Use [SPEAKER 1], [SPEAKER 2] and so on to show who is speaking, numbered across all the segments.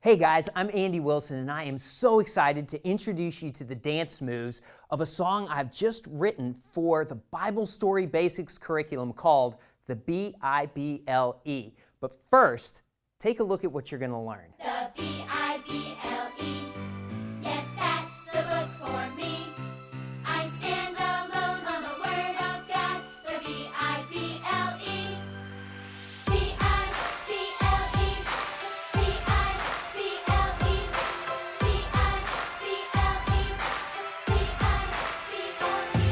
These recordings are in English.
[SPEAKER 1] Hey guys, I'm Andy Wilson and I am so excited to introduce you to the dance moves of a song I've just written for the Bible Story Basics curriculum called the B-I-B-L-E. But first, take a look at what you're going to learn.
[SPEAKER 2] The B-I-B-L-E, yes, that's the book for me. I stand alone on the Word of God, the B-I-B-L-E. B-I-B-L-E, B-I-B-L-E, B-I-B-L-E, B-I-B-L-E.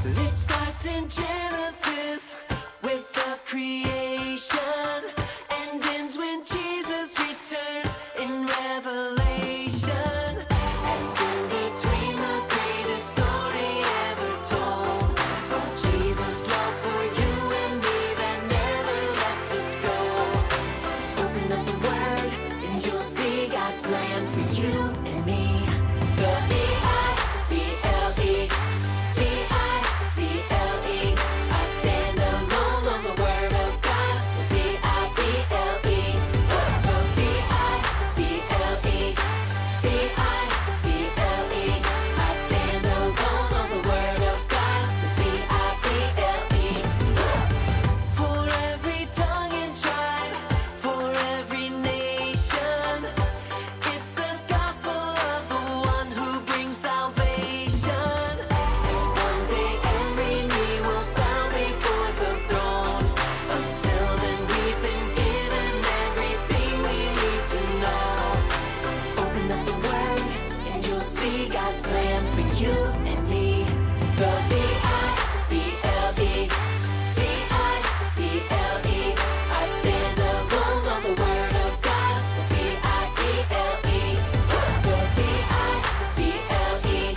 [SPEAKER 3] It starts in Genesis with the creation and ends when Jesus returns in Revelation. And in between, the greatest story ever told of Jesus' love for you and me that never lets us go. Open up the Word and you'll see God's plan for you and me. The B-I-B-L-E, B-I-B-L-E. I stand alone on the Word of God. The B-I-B-L-E, the B-I-B-L-E, B-I-B-L-E. I stand alone on the Word of God. The B-I-B-L-E. For every tongue and tribe, for every nation, it's the gospel of the one who brings salvation. And one day every knee will bow before the throne. Until then we've been given everything we need to know. Open up the Word and you'll see God's plan for you and me. The B-I-B-L-E, B-I-B-L-E. I stand alone on the Word of God. The B-I-B-L-E, the B-I-B-L-E,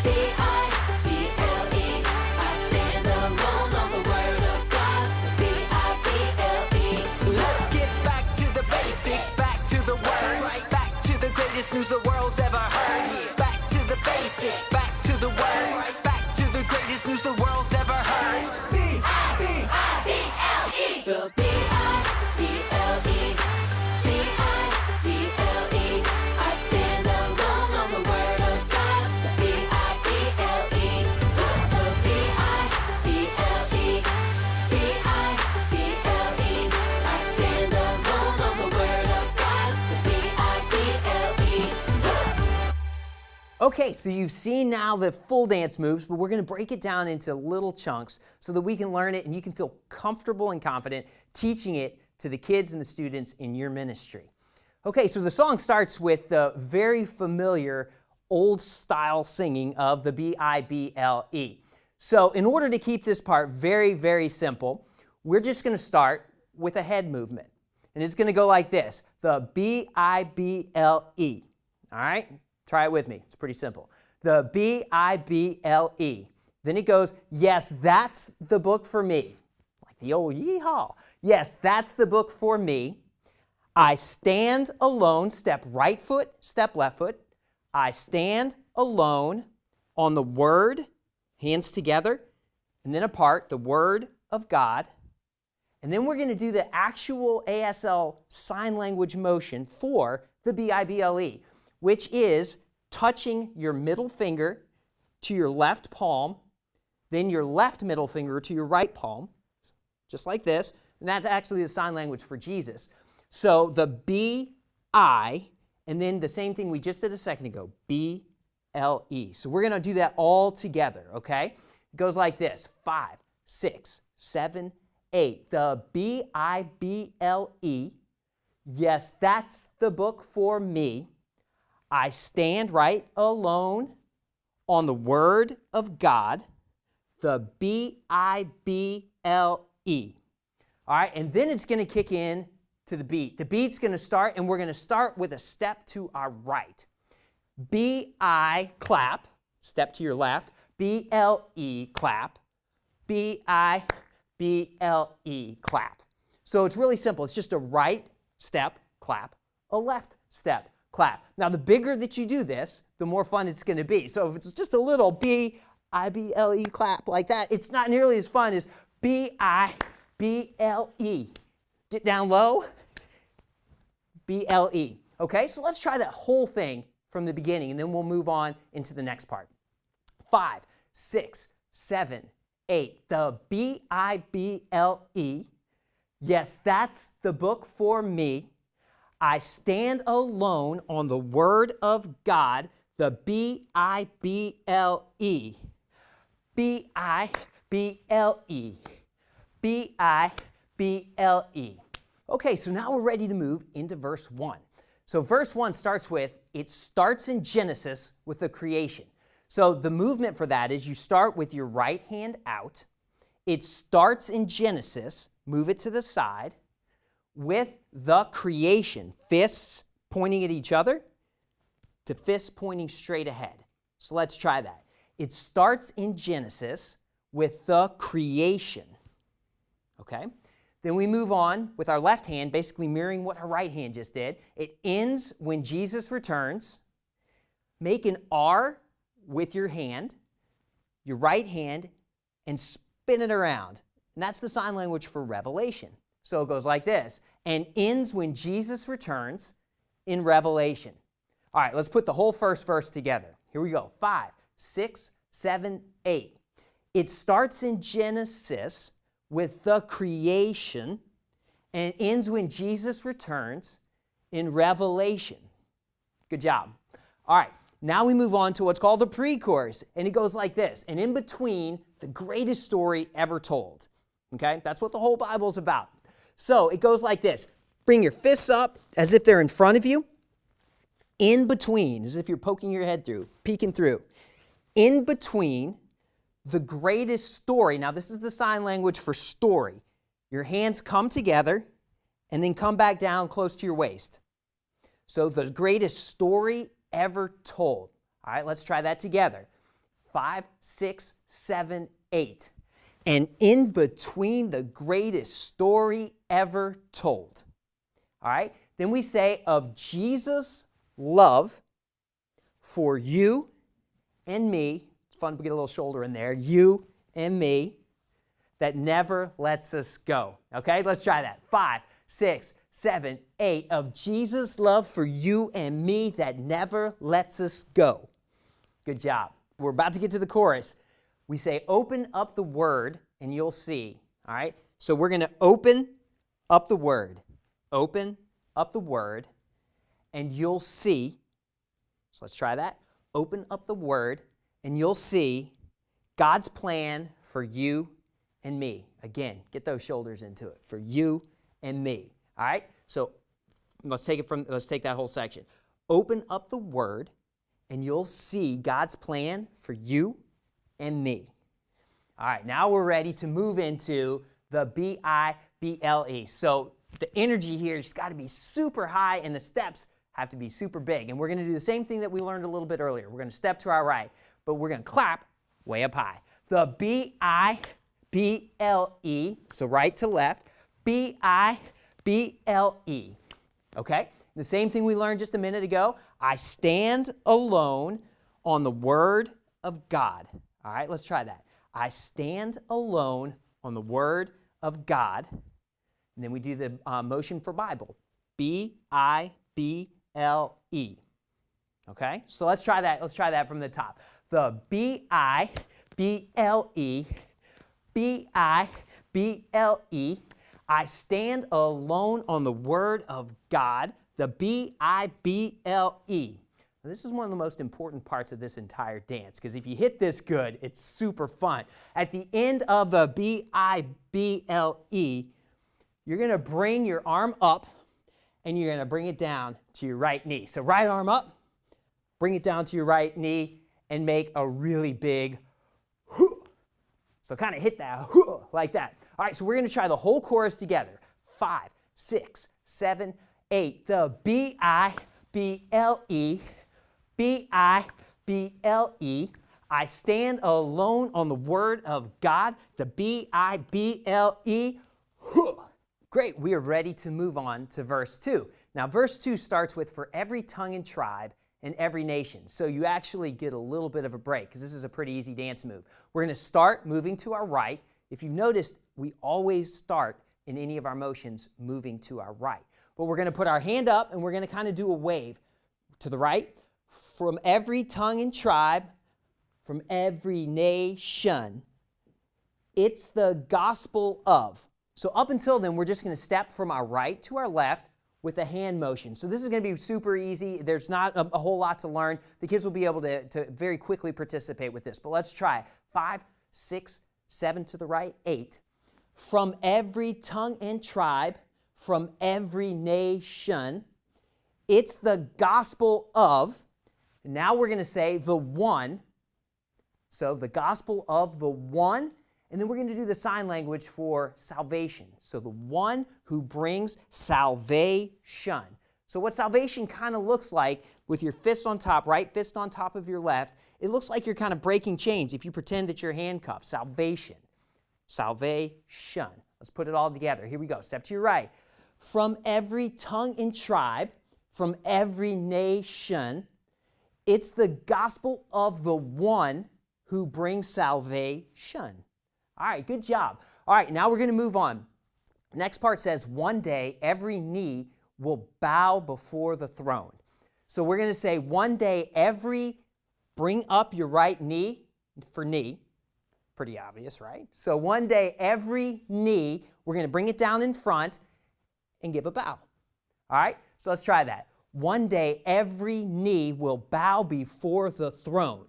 [SPEAKER 3] B-I-B-L-E. I stand alone on the Word of God. The B-I-B-L-E. Let's get back to the basics, back to the Word, back to the greatest news the world's ever heard. Back to the basics, back to the Word, back to the greatest news the world's ever heard.
[SPEAKER 2] B-I-B-L-E.
[SPEAKER 3] The B-I-B-L-E, B-I-B-L-E. I stand alone on the Word of God. The B-I-B-L-E, the B-I-B-L-E, B-I-B-L-E. I stand alone on the Word of God. The B-I-B-L-E.
[SPEAKER 1] Okay, so you've seen now the full dance moves, but we're going to break it down into little chunks so that we can learn it and you can feel comfortable and confident teaching it to the kids and the students in your ministry. Okay, so the song starts with the very familiar old style singing of the B-I-B-L-E. So in order to keep this part very, very simple, we're just going to start with a head movement. And it's going to go like this, the B-I-B-L-E. All right? Try it with me. It's pretty simple. The B-I-B-L-E. Then it goes, yes, that's the book for me. Like the old yeehaw. Yes, that's the book for me. I stand alone, step right foot, step left foot. I stand alone on the Word, hands together, and then apart, the Word of God. And then we're going to do the actual ASL sign language motion for the B-I-B-L-E, which is touching your middle finger to your left palm, then your left middle finger to your right palm, just like this. And that's actually the sign language for Jesus. So the B-I, and then the same thing we just did a second ago, B-L-E. So we're going to do that all together, okay? It goes like this, 5, 6, 7, 8. The B-I-B-L-E. Yes, that's the book for me. I stand right alone on the Word of God, the B-I-B-L-E. All right, and then it's going to kick in to the beat. The beat's going to start, and we're going to start with a step to our right. B-I clap, step to your left. B-L-E clap. B-I-B-L-E clap. So it's really simple. It's just a right step, clap, a left step, clap. Now, the bigger that you do this, the more fun it's going to be. So if it's just a little B-I-B-L-E clap like that, it's not nearly as fun as B-I-B-L-E. Get down low, B-L-E. Okay, so let's try that whole thing from the beginning, and then we'll move on into the next part. 5, 6, 7, 8. The Bible. Yes, that's the book for me. I stand alone on the Word of God. The Bible. Bible. Bible. Okay, so now we're ready to move into verse 1. So verse 1 starts with, it starts in Genesis with the creation. So the movement for that is you start with your right hand out. It starts in Genesis, move it to the side, with the creation, fists pointing at each other to fists pointing straight ahead. So let's try that. It starts in Genesis with the creation. Okay? Then we move on with our left hand, basically mirroring what our right hand just did. It ends when Jesus returns. Make an R with your hand, your right hand, and spin it around. And that's the sign language for revelation. So it goes like this, and ends when Jesus returns in Revelation. All right, let's put the whole first verse together. Here we go. 5, 6, 7, 8. It starts in Genesis with the creation and ends when Jesus returns in Revelation. Good job. All right, now we move on to what's called the pre-chorus, and it goes like this, and in between, the greatest story ever told. Okay, that's what the whole Bible's about. So it goes like this. Bring your fists up as if they're in front of you. In between, as if you're poking your head through, peeking through. In between the greatest story. Now, this is the sign language for story. Your hands come together and then come back down close to your waist. So the greatest story ever told. All right, let's try that together. 5, 6, 7, 8. And in between the greatest story ever told. All right, then we say of Jesus' love for you and me. It's fun to get a little shoulder in there. You and me, that never lets us go. Okay, let's try that. 5, 6, 7, 8. Of Jesus' love for you and me that never lets us go. Good job. We're about to get to the chorus. We say, open up the word and you'll see. All right, so we're going to open up the word. Open up the word and you'll see. So let's try that. Open up the word and you'll see God's plan for you and me. Again, get those shoulders into it. For you and me. All right? So let's take that whole section. Open up the word and you'll see God's plan for you and me. All right, now we're ready to move into the Bible. So the energy here has got to be super high and the steps have to be super big. And we're going to do the same thing that we learned a little bit earlier. We're going to step to our right, but we're going to clap way up high. The Bible, so right to left, Bible. Okay? The same thing we learned just a minute ago. I stand alone on the Word of God. All right, let's try that. I stand alone on the Word of God. And then we do the motion for Bible. Bible. Okay, so let's try that. Let's try that from the top. The Bible. Bible. I stand alone on the Word of God. The Bible. Now, this is one of the most important parts of this entire dance, because if you hit this good, it's super fun. At the end of the Bible, you're going to bring your arm up, and you're going to bring it down to your right knee. So right arm up, bring it down to your right knee, and make a really big whoo. So kind of hit that whoo, like that. All right, so we're going to try the whole chorus together. 5, 6, 7, 8. The Bible. Bible. I stand alone on the Word of God. The Bible. Great, we are ready to move on to verse 2. Now, verse 2 starts with, for every tongue and tribe and every nation. So you actually get a little bit of a break, because this is a pretty easy dance move. We're going to start moving to our right. If you've noticed, we always start in any of our motions moving to our right. but we're going to put our hand up and we're going to kind of do a wave to the right. From every tongue and tribe, from every nation, it's the gospel of. So up until then, we're just going to step from our right to our left with a hand motion. So this is going to be super easy. There's not a whole lot to learn. The kids will be able to very quickly participate with this. But let's try it. 5, 6, 7 to the right, 8. From every tongue and tribe, from every nation, it's the gospel of. Now we're going to say the one. So the gospel of the one. And then we're going to do the sign language for salvation. So the one who brings salvation. So what salvation kind of looks like with your fist on top, right fist on top of your left, it looks like you're kind of breaking chains if you pretend that you're handcuffed. Salvation. Salvation. Let's put it all together. Here we go. Step to your right. From every tongue and tribe, from every nation, it's the gospel of the one who brings salvation. All right, good job. All right, now we're going to move on. Next part says, one day every knee will bow before the throne. So we're going to say, one day bring up your right knee for knee. Pretty obvious, right? So one day every knee, we're going to bring it down in front and give a bow. All right, so let's try that. One day every knee will bow before the throne.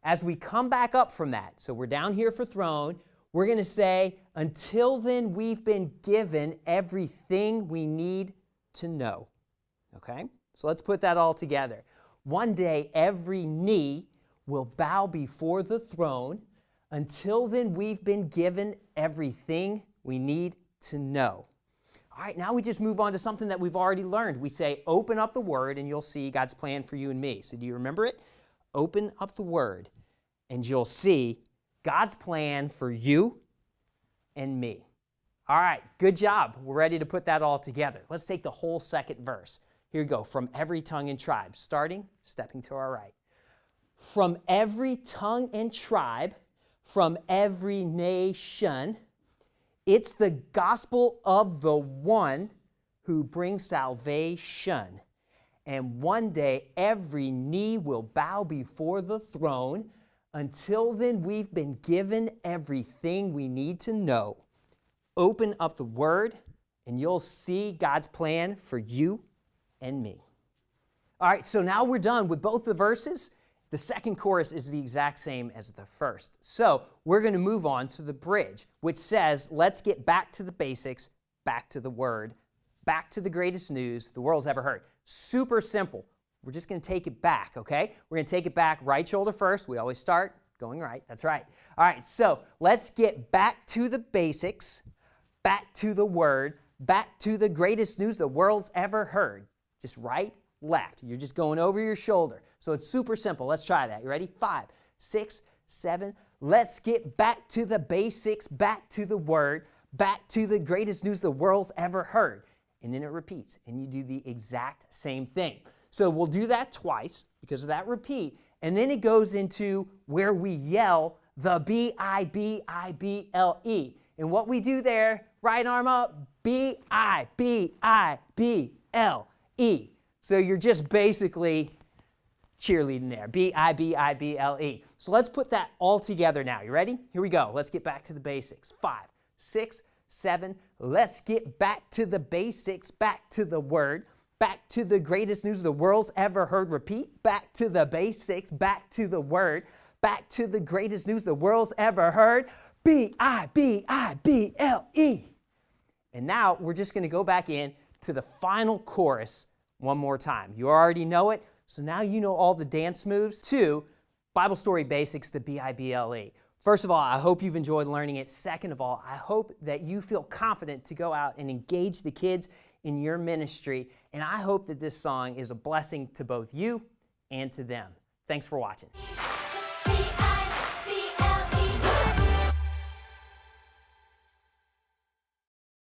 [SPEAKER 1] As we come back up from that, so we're down here for throne, we're going to say, until then we've been given everything we need to know. Okay? So let's put that all together. One day every knee will bow before the throne. Until then we've been given everything we need to know. All right, now we just move on to something that we've already learned. We say, open up the Word and you'll see God's plan for you and me. So do you remember it? Open up the Word, and you'll see God's plan for you and me. All right, good job. We're ready to put that all together. Let's take the whole second verse. Here we go. From every tongue and tribe, stepping to our right. From every tongue and tribe, from every nation, it's the gospel of the one who brings salvation. And one day, every knee will bow before the throne. Until then, we've been given everything we need to know. Open up the Word, and you'll see God's plan for you and me. All right, so now we're done with both the verses. The second chorus is the exact same as the first. So we're going to move on to the bridge, which says, let's get back to the basics, back to the Word, back to the greatest news the world's ever heard. Super simple. We're just going to take it back, okay? We're going to take it back right shoulder first. We always start going right. That's right. All right, so let's get back to the basics, back to the Word, back to the greatest news the world's ever heard. Just right, left. You're just going over your shoulder. So it's super simple. Let's try that. You ready? 5, 6, 7. Let's get back to the basics, back to the Word, back to the greatest news the world's ever heard. And then it repeats, and you do the exact same thing. So we'll do that twice because of that repeat, and then it goes into where we yell the B-I-B-I-B-L-E. And what we do there, right arm up, B-I-B-I-B-L-E. So you're just basically cheerleading there, B-I-B-I-B-L-E. So let's put that all together now. You ready? Here we go. Let's get back to the basics. 5, 6, 7. Let's get back to the basics, back to the Word, back to the greatest news the world's ever heard. Repeat. Back to the basics, back to the Word, back to the greatest news the world's ever heard. B-I-B-I-B-L-E. And now we're just going to go back in to the final chorus one more time. You already know it, so now you know all the dance moves to Bible Story Basics, the B-I-B-L-E. First of all, I hope you've enjoyed learning it. Second of all, I hope that you feel confident to go out and engage the kids in your ministry. And I hope that this song is a blessing to both you and to them. Thanks for watching.